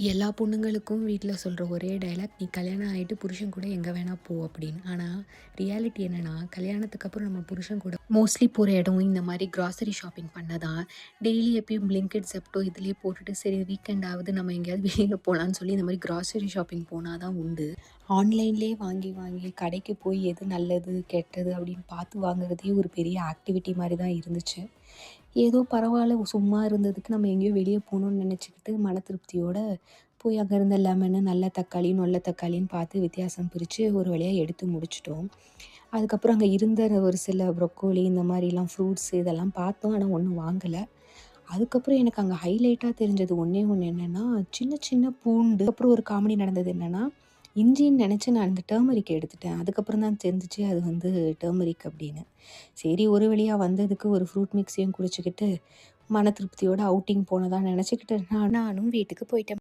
எல்லா பொண்ணுங்களுக்கும் வீட்ல சொல்ற ஒரே டயலாக், "நீ கல்யாணம் ஆயிட்டு புருஷன் கூட எங்க வேணா போ" அப்படின்னு. ஆனா, ரியாலிட்டி என்னன்னா, கல்யாணத்துக்கு அப்புறம் நம்ம புருஷன் கூட மோஸ்ட்லி போற இடம் இந்த மாரி கிராசரி ஷாப்பிங் பண்ண தான். டெய்லி எப்பயும் Blinkit, Zepto இதுலயே போட்டுட்டு, சரி வீக்கெண்ட் ஆவுது நம்ம எங்கேயாவது வெளியில போலான்னு சொல்லி இந்த மாரி கிராசரி ஷாப்பிங் போனா தான் உண்டு. ஆன்லைன்லேயே வாங்கி வாங்கி கடைக்கு போய் எது நல்லது, கெட்டது அப்படின்னு பார்த்து வாங்குறதே ஒரு பெரிய ஆக்டிவிட்டி மாரி தான் இருந்துச்சு. ஏதோ பரவாயில்ல சும்மா இருந்ததுக்கு நம்ம எங்கேயோ வெளிய போணும்னு நெனச்சுக்கிட்டு மன திருப்தியோட போய் அங்க இருந்த லெமனு, நல்ல தக்காளி, நொல்ல தக்காளின்னு பார்த்து வித்தியாசம் பிரிச்சு ஒரு வழியா எடுத்து முடிச்சுட்டோம். அதுக்கப்புறம் அங்க இருந்த ஒரு சில ப்ரொக்கோலி இந்த மாரிலாம் ஃப்ரூட்ஸ் இதெல்லாம் பார்த்தோம். ஆனா ஒண்ணும் வாங்கல. அதுக்கப்புறம் எனக்கு அங்க ஹைலைட்டா தெரிஞ்சது ஒண்ணே ஒண்ணு என்னன்னா, சின்ன சின்ன பூண்டு. அப்புறம் ஒரு காமெடி நடந்தது என்னன்னா, இஞ்சின்னு நெனச்சு நான் அந்த டர்மரிக் எடுத்துட்டேன். அதுக்கப்புறம் தான் தெரிஞ்சுச்சு அது வந்து டர்மரிக் அப்படின்னு. சரி ஒரு வழியா வந்ததுக்கு ஒரு ஃப்ரூட் மிக்ஸையும் குடிச்சுக்கிட்டு, மன திருப்தியோட அவுட்டிங் போனதா நெனச்சுக்கிட்டு நானும் வீட்டுக்கு போயிட்டேன்.